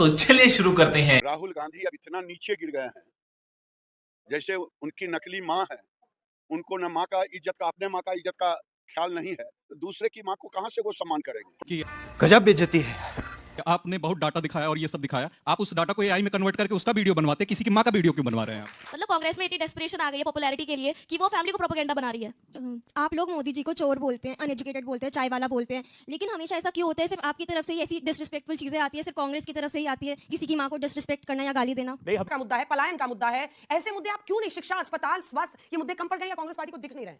तो चलिए शुरू करते हैं। राहुल गांधी अब इतना नीचे गिर गए हैं, जैसे उनकी नकली माँ है, उनको न माँ का इज्जत का, अपने माँ का इज्जत का ख्याल नहीं है, तो दूसरे की माँ को कहाँ से वो सम्मान करेंगे। कि गजब बेइज्जती है। आपने बहुत डाटा दिखाया और ये सब दिखाया, आप उस डाटा को एआई में कन्वर्ट करके उसका वीडियो बनवाते, किसी की माँ का वीडियो क्यों बनवा रहे हैं आप? मतलब कांग्रेस में इतनी डेस्परेशन आ गई है पॉपुलैरिटी के लिए कि वो फैमिली को प्रोपेगेंडा बना रही है। आप लोग मोदी जी को चोर बोलते हैं, अनएजुकेटेड बोलते हैं, चाय वाला बोलते हैं, लेकिन हमेशा ऐसा क्यों होता है? सिर्फ आपकी तरफ से ही ऐसी डिसरिस्पेक्टफुल चीजें आती है, सिर्फ कांग्रेस की तरफ से ही आती है, किसी की माँ को डिसरिस्पेक्ट करना या गाली देना। का मुद्दा है, पलायन का मुद्दा है। ऐसे मुद्दे आप क्यों नहीं, शिक्षा, अस्पताल, स्वास्थ्य, ये मुद्दे कम पड़ गए या कांग्रेस पार्टी को दिख नहीं रहे?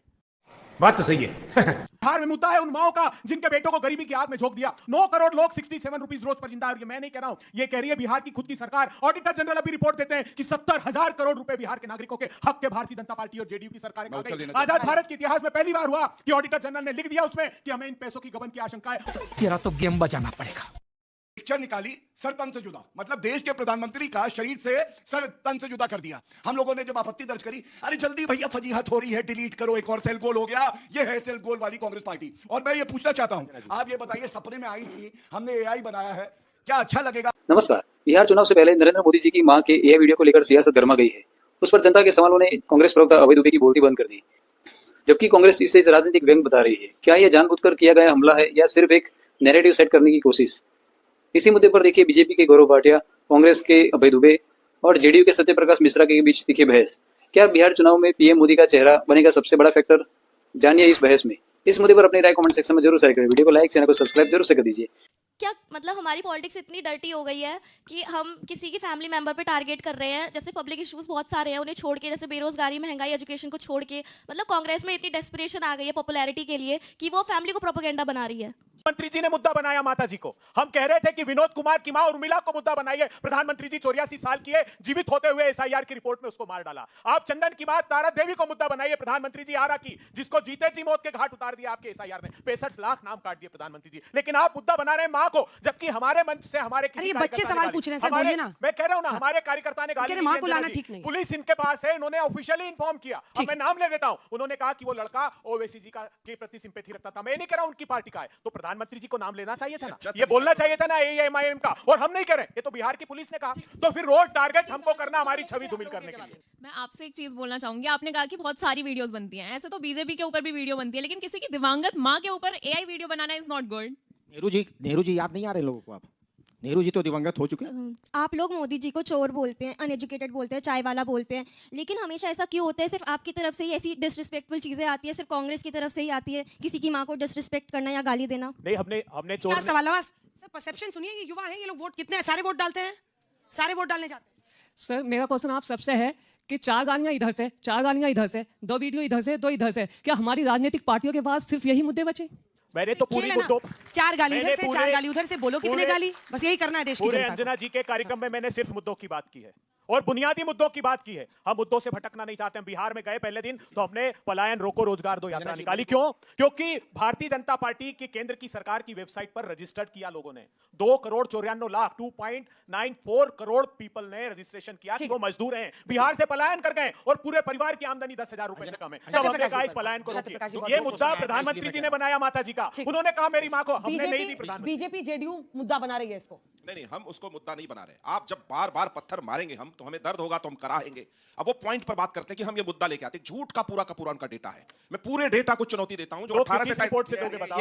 बात तो सही है। बिहार में मुद्दा है उन माओ का जिनके बेटों को गरीबी की आग में झोंक दिया। 9 करोड़ लोग 67 रुपीस रोज पर जिंदा है। मैं नहीं कह रहा हूं, ये कह रही है बिहार की खुद की सरकार। ऑडिटर जनरल अभी रिपोर्ट देते हैं कि 70,000 करोड़ रुपए बिहार के नागरिकों के हक के भारतीय जनता पार्टी और जेडीयू की सरकार खा गई। आजाद भारत के इतिहास में पहली बार हुआ कि ऑडिटर जनरल ने लिख दिया उसमें कि हमें इन पैसों की गबन की आशंका है। तेरा तो गेम बजाना पड़ेगा। पिक्चर निकाली सर तन से जुदा, मतलब देश के प्रधानमंत्री का शरीर से सर तन से जुदा कर दिया। हम लोगों ने जब आपत्ति दर्ज करी, अरे जल्दी भैया फजीहत हो रही है, डिलीट करो, एक और सेल गोल हो गया। ये है सेल गोल वाली कांग्रेस पार्टी। और मैं ये पूछना चाहता हूं, आप ये बताइए, सपने में आई थी, हमने एआई बनाया है, क्या अच्छा लगेगा? नमस्कार। बिहार चुनाव से पहले नरेंद्र मोदी जी की मां के यह वीडियो को लेकर सियासत गर्मा गई है। उस पर जनता के सवालों ने कांग्रेस प्रवक्ता अभय दुबे की बोलती बंद कर दी, जबकि कांग्रेस इसे राजनीतिक व्यंग बता रही है। क्या यह जानबूझकर किया गया हमला है या सिर्फ एक नैरेटिव सेट करने की कोशिश? इसी मुद्दे पर देखिए बीजेपी के गौरव भाटिया, कांग्रेस के अभय दुबे और जेडीयू के सत्यप्रकाश मिश्रा के बीच दिखी बहस। क्या बिहार चुनाव में पीएम मोदी का चेहरा बनेगा सबसे बड़ा फैक्टर? जानिए इस बहस में। इस मुद्दे पर अपनी राय कमेंट सेक्शन में जरूर शेयर करें। वीडियो को लाइक, चैनल को सब्सक्राइब जरूर से कर दीजिए। क्या मतलब हमारी पॉलिटिक्स इतनी डर्टी हो गई है कि हम किसी की फैमिली मेंबर पे टारगेट कर रहे हैं? जैसे पब्लिक इश्यूज बहुत सारे हैं, उन्हें छोड़ के, जैसे बेरोजगारी, महंगाई, एजुकेशन को छोड़ के, मतलब कांग्रेस में इतनी डेस्परेशन आ गई है पॉपुलैरिटी के लिए कि वो फैमिली को प्रोपेगेंडा बना रही है। मंत्री जी ने मुद्दा बनाया माता जी को। हम कह रहे थे कि विनोद कुमार की मां उर्मिला को मुद्दा बनाइए। प्रधानमंत्री जी 84 साल की है, जीवित होते हुए एसआईआर की रिपोर्ट में उसको मार डाला। आप चंदन की बात तारा देवी को मुद्दा बनाइए। प्रधानमंत्री जी आरा की, जिसको जीते जी मौत के घाट उतार दिया आपके एसआईआर ने। 65 लाख नाम काट दिए प्रधानमंत्री जी, लेकिन आप मुद्दा बना रहे हैं मां को, जबकि हमारे मंच से हमारे किसी बच्चे सवाल पूछ रहे हैं, सर बोलिए ना। मैं कह रहा हूं ना, हमारे कार्यकर्ता ने गाली मां को लाना ठीक नहीं। पुलिस इनके पास है, इन्होंने ऑफिशियली इन्फॉर्म किया। अब मैं नाम ले देता हूं, उन्होंने कहा कि वो लड़का ओवैसी जी का के प्रति सिंपैथी रखता था। मैं नहीं कह रहा हूं उनकी पार्टी का है, तो प्रधानमंत्री जी को नाम लेना चाहिए था ना, ये बोलना चाहिए था ना एआईएमआईएम का। और हम नहीं कह रहे, ये तो बिहार की पुलिस ने कहा। तो फिर रोज टारगेट हमको करना हमारी छवि धूमिल करने के लिए। मैं आपसे एक चीज बोलना चाहूंगी। आपने कहा कि बहुत सारी वीडियोस बनती हैं, ऐसे तो बीजेपी के ऊपर भी वीडियो बनती है, लेकिन किसी की दिवंगत मां के ऊपर एआई वीडियो बनाना is not good. Nehru ji याद नहीं आ रहे लोगों को? आप नेहरू जी तो दिवंगत हो चुके हैं। आप लोग मोदी जी को चोर बोलते हैं, अनएजुकेटेड बोलते हैं, चाय वाला बोलते हैं, लेकिन हमेशा ऐसा क्यों होता है? सिर्फ आपकी तरफ से ही ऐसी डिसरिस्पेक्टफुल चीजें आती है, सिर्फ कांग्रेस की तरफ से ही आती है, किसी की माँ को डिसरिस्पेक्ट करना या गाली देना। नहीं, हमने चोर क्या सवाल है? सर परसेप्शन सुनिए, ये युवा है, ये लोग वोट कितने सारे वोट डालते हैं, सारे वोट डालने जाते हैं। सर मेरा क्वेश्चन आप सबसे है कि 4 गालियां इधर से, 4 गालियां इधर से, 2 वीडियो इधर से, 2 इधर से, क्या हमारी राजनीतिक पार्टियों के पास सिर्फ यही मुद्दे बचे? मैंने तो पूरी 4 गाली इधर से, 4 गाली उधर से, बोलो कितने गाली, बस यही करना है देश की जनता को। अंजना जी के कार्यक्रम में मैंने सिर्फ मुद्दों की बात की है और बुनियादी मुद्दों की बात की है। हम मुद्दों से भटकना नहीं चाहते हैं। बिहार में गए पहले दिन तो हमने पलायन रोको रोजगार दो यात्रा निकाली। क्यों? क्योंकि भारतीय जनता पार्टी की केंद्र की सरकार की वेबसाइट पर रजिस्टर्ड किया लोगों ने। 2 करोड़ 94 लाख 2.94 करोड़ पीपल ने रजिस्ट्रेशन किया कि वो मजदूर हैं, बिहार से पलायन कर गए और पूरे परिवार की आमदनी 10,000 रुपए से कम है। तब हमने कहा इस पलायन को रोकिए। ये मुद्दा प्रधानमंत्री जी ने बनाया माता जी का। उन्होंने कहा मेरी मां को, हमने नहीं दी। प्रधानमंत्री बीजेपी जेडीयू मुद्दा बना रही है इसको। नहीं, हम उसको मुद्दा नहीं बना रहे। आप जब बार बार पत्थर मारेंगे हम, तो हमें दर्द होगा तो हम कराएंगे। अब वो पॉइंट पर बात करते हैं कि हम ये मुद्दा लेके आते हैं। झूठ का पूरा उनका डेटा है। मैं पूरे डेटा को चुनौती देता हूं जो 18 से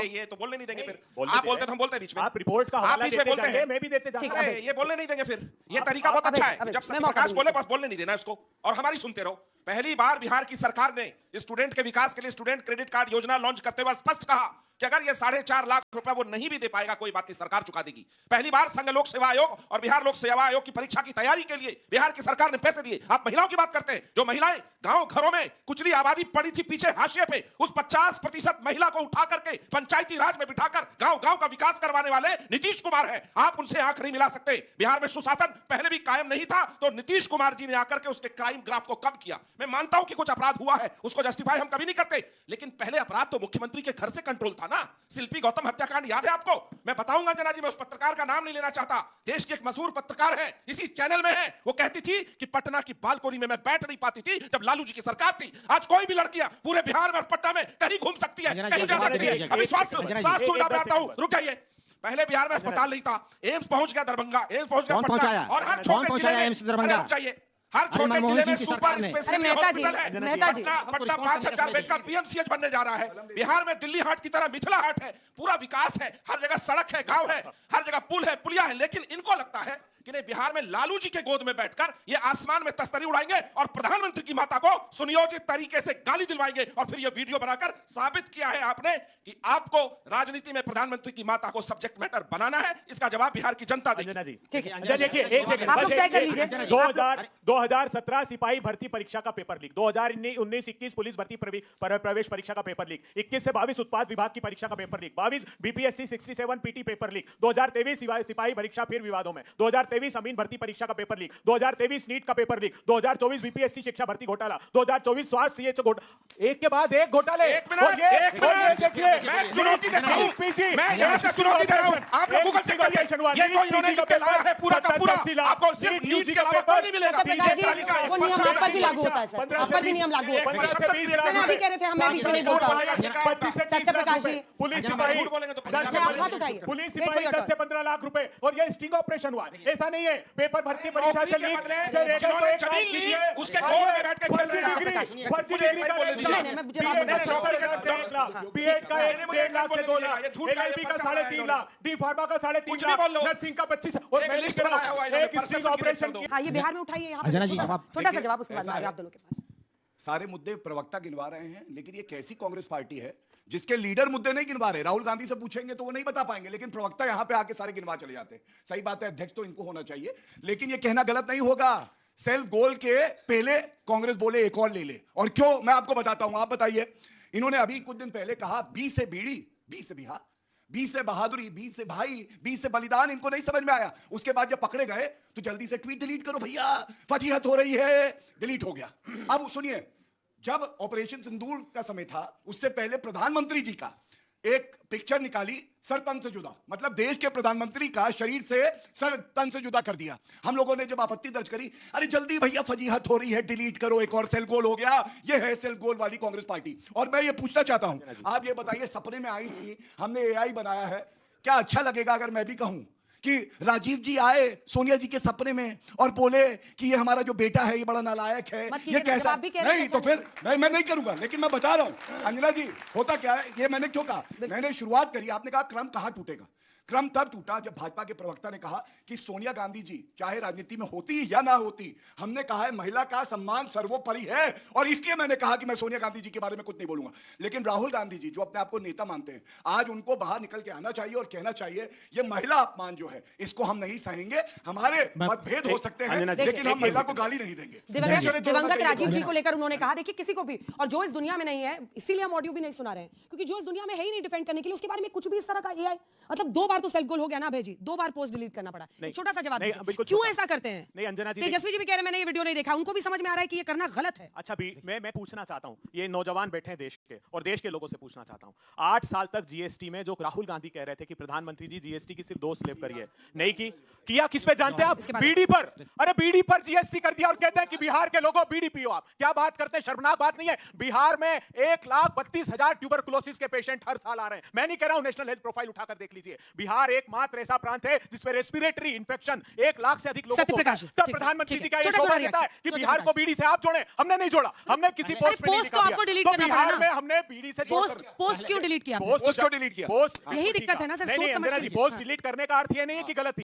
ये तो बोलने नहीं देंगे। फिर आप बोलते तो हम बोलते हैं बीच में। आप रिपोर्ट का आप बीच में बोलते हैं, मैं भी देते जाऊंगा। ये बोलने नहीं देंगे। फिर ये तरीका बहुत अच्छा है, जब सत्यप्रकाश बोले बस बोलने नहीं देना उसको और हमारी सुनते रहो। पहली बार बिहार की सरकार ने स्टूडेंट के विकास के लिए स्टूडेंट क्रेडिट कार्ड योजना लॉन्च करते हुए स्पष्ट कहा कि अगर ये 4.5 लाख रुपया वो नहीं भी दे पाएगा, कोई बात नहीं, सरकार चुका देगी। पहली बार संघ लोक सेवा आयोग और बिहार लोक सेवा आयोग की परीक्षा की तैयारी के लिए बिहार की सरकार ने पैसे दिए। आप महिलाओं की बात करते हैं, जो महिलाएं गांव घरों में कुचली आबादी पड़ी थी पीछे हाशिए पे, उस 50% महिला को उठा करके पंचायती राज में बिठाकर गांव गांव का विकास करवाने वाले नीतीश कुमार है। आप उनसे आंख नहीं मिला सकते। बिहार में सुशासन पहले भी कायम नहीं था, तो नीतीश कुमार जी ने आकर के उसके क्राइम ग्राफ को कम किया। मैं मानता हूं कि कुछ अपराध हुआ है, उसको जस्टिफाई हम कभी नहीं करते, लेकिन पहले अपराध तो मुख्यमंत्री के घर से कंट्रोल था ना। शिल्पी गौतम हत्याकांड याद है आपको? मैं बताऊंगा जना जी, मैं उस पत्रकार का नाम नहीं लेना चाहता। देश की एक मशहूर पत्रकार है, इसी चैनल में है। वो कहती थी कि पटना की बालकोनी में मैं बैठ नहीं पाती थी जब लालू जी की सरकार थी। आज कोई भी लड़कियां पूरे बिहार में और पटना में कहीं घूम सकती है, कहीं जा सकती है। अभी स्वास्थ्य सुविधा पे आता हूं, रुक जाइए। पहले बिहार में अस्पताल नहीं था, एम्स पहुंच गया दरभंगा, एम्स पहुंच गया कौन पटना, पहुंचाया? और हर कौन छोटे पहुंचाया जिले में एम्स दरभंगा? अरे चाहिए, हर छोटे मनमोहन जिले में सिंह की सरकार सुपर ने। स्पेशलिटी मेहता जी, हॉस्पिटल है। मेहता जी। पटना 5,000 बेड का पीएमसीएच बनने जा रहा है। बिहार में दिल्ली हाट की तरह मिथिला हाट है, पूरा विकास है, हर जगह सड़क है, गांव है, हर जगह पुल है, पुलिया है। लेकिन इनको लगता है कि नहीं, बिहार में लालू जी के गोद में बैठकर ये आसमान में तस्तरी उड़ाएंगे और प्रधानमंत्री की माता को सुनियोजित तरीके से गाली दिलवाएंगे। और फिर ये वीडियो बनाकर साबित किया है आपने कि आपको राजनीति में प्रधानमंत्री की माता को सब्जेक्ट मैटर बनाना है। इसका जवाब बिहार की जनता देगी। अंजना जी, ठीक है। अंजना देखिए, एक सेकंड, आप लोग तय कर लीजिए। 2017 सिपाही भर्ती परीक्षा का पेपर लीक, 2019-21 पुलिस भर्ती प्रवेश परीक्षा का पेपर लीक, 21 से 22 उत्पाद विभाग की परीक्षा का paper leak, 22 BPSC 67 PT paper leak, 2023 सिपाही परीक्षा फिर विवादों में, 2023 अमीन भर्ती परीक्षा का पेपर लीक, 2023 नीट का पेपर लीक, 2024 बीपीएससी शिक्षा भर्ती घोटाला, 2024 स्वास्थ्य सीएचओ घोटाला, एक के बाद एक घोटाले। एक मिनट, देखिए, मैं चुनौती देता हूं, मैं यहां से चुनौती दे रहा हूं, आप लोग गूगल चेक करिए, ये जो इन्होंने लिख के लाया है पूरा का पूरा, आपको सिर्फ नीट के अलावा कोई नहीं मिलेगा। वो नियम आप पर भी लागू होता है सर, आप पर भी नियम लागू होता है। अभी कह रहे थे हमें भी नहीं बोलता सत्यप्रकाश जी, पुलिस सिपाही आप हाथ उठाइए। पुलिस सिपाही 10 से 15 लाख रुपए, और ये स्टिंग ऑपरेशन हुआ। ऐसा नहीं है पेपर भर्ती परीक्षा से लीक, जिन्होंने जमीन ली उसके गोद में बैठ के खेल रहे हैं। फर्जी डिग्री का बीएड का 1.5 लाख से 2 लाख, एलएलबी का 3.5 लाख, डी फार्मा का 3.5 लाख, नर्सिंग का 25, और एक लिस्ट बनाया हुआ है, एक स्टिंग ऑपरेशन की। हाँ, ये बिहार में उठाइए, यहाँ अंजना जी, पे आप छोटा सा जवाब उसके बाद में आगे आप दोनों के पास। सारे मुद्दे प्रवक्ता गिनवा रहे हैं, लेकिन ये कैसी कांग्रेस पार्टी है जिसके लीडर मुद्दे नहीं गिनवा रहे? राहुल गांधी से पूछेंगे तो वो नहीं बता पाएंगे, लेकिन प्रवक्ता यहां पे आके सारे गिनवा चले जाते हैं। सही बात है, अध्यक्ष तो इनको होना चाहिए, लेकिन ये कहना गलत नहीं होगा। सेल्फ गोल के पहले कांग्रेस बोले एक और ले ले, और क्यों मैं आपको बताता हूं, आप बताइए। इन्होंने अभी कुछ दिन पहले कहा 20 से बीड़ी, 20 से बिहार, 20 से बहादुरी, 20 से भाई, 20 से बलिदान। इनको नहीं समझ में आया। उसके बाद जब पकड़े गए तो जल्दी से ट्वीट डिलीट करो भैया, फजीहत हो रही है, डिलीट हो गया। अब सुनिए, जब ऑपरेशन सिंदूर का समय था, उससे पहले प्रधानमंत्री जी का एक पिक्चर निकाली, सर तन से जुदा, मतलब देश के प्रधानमंत्री का शरीर से सर तन से जुदा कर दिया। हम लोगों ने जब आपत्ति दर्ज करी, अरे जल्दी भैया फजीहत हो रही है, डिलीट करो, एक और सेल गोल हो गया। ये है सेल गोल वाली कांग्रेस पार्टी। और मैं ये पूछना चाहता हूं, आप ये बताइए, सपने में आई थी, हमने एआई बनाया है, क्या अच्छा लगेगा अगर मैं भी कहूं कि राजीव जी आए सोनिया जी के सपने में और बोले कि ये हमारा जो बेटा है ये बड़ा नालायक है, ये कैसा? नहीं तो फिर मैं नहीं करूंगा, लेकिन मैं बता रहा हूं अंजना जी, होता क्या है, ये मैंने क्यों कहा, मैंने शुरुआत करी, आपने कहा क्रम कहां टूटेगा। क्रम तब टूटा जब भाजपा के प्रवक्ता ने कहा कि सोनिया गांधी जी चाहे राजनीति में होती या ना होती, हमने कहा है महिला का सम्मान सर्वोपरि है, और इसलिए मैंने कहा कि मैं सोनिया गांधी जी के बारे में कुछ नहीं बोलूंगा। लेकिन राहुल गांधी जी जो अपने आप को नेता मानते हैं, आज उनको बाहर निकल के आना चाहिए और कहना चाहिए ये महिला अपमान जो है इसको हम नहीं सहेंगे। हमारे मतभेद हो सकते हैं, लेकिन हम महिला को गाली नहीं देंगे। दिवंगत राजीव जी को लेकर उन्होंने कहा, देखिए किसी को भी, और जो इस दुनिया में नहीं है, इसीलिए हम ऑडियो भी नहीं सुना रहे हैं, क्योंकि जो इस दुनिया में है ही नहीं डिफेंड करने के लिए, उसके बारे में कुछ भी इस तरह का एआई, मतलब 2 बार तो सेल्फ गोल हो गया ना भेजी, 2 बार पोस्ट डिलीट करना पड़ा। छोटा सा जवाब दीजिए, क्यों ऐसा करते हैं? नहीं अंजना जी, तेजस्वी जी भी कह रहे हैं मैंने ये वीडियो नहीं देखा, उनको भी समझ में आ रहा है कि ये करना गलत है। अच्छा भी मैं पूछना चाहता हूं, ये नौजवान बैठे हैं देश के, और देश के लोगों से पूछना चाहता हूं, 8 साल तक जीएसटी में जो राहुल गांधी कह रहे थे कि प्रधानमंत्री जी जीएसटी की सिर्फ 2 स्लैब करिए, नहीं की, किया किस पे जानते हैं आप? बीड़ी पर। अरे बीड़ी पर जीएसटी कर दिया और कहते हैं कि बिहार के लोगों बीड़ी पियो। आप क्या बात करते हैं, शर्मनाक बात नहीं है? बिहार में 1,32,000 ट्यूबरकुलोसिस के पेशेंट हर साल आ रहे हैं। मैं नहीं कह रहा हूं, नेशनल हेल्थ प्रोफाइल उठाकर देख लीजिए, बिहार एकमात्र ऐसा प्रांत है जिसमें रेस्पिरेटरी इंफेक्शन 1 लाख से अधिक लोगों को। तब प्रधानमंत्री जी का ये शोभा देता है कि बिहार को बीड़ी से आप जोड़े। हमने नहीं जोड़ा, हमने किसी पोस्ट पे नहीं लिखा। आपको डिलीट करना पड़ा ना, में हमने बीड़ी से पोस्ट क्यों डिलीट किया? पोस्ट क्यों डिलीट किया? यही दिक्कत है ना सर, सोच समझ के। पोस्ट डिलीट करने का अर्थ ये नहीं है कि गलत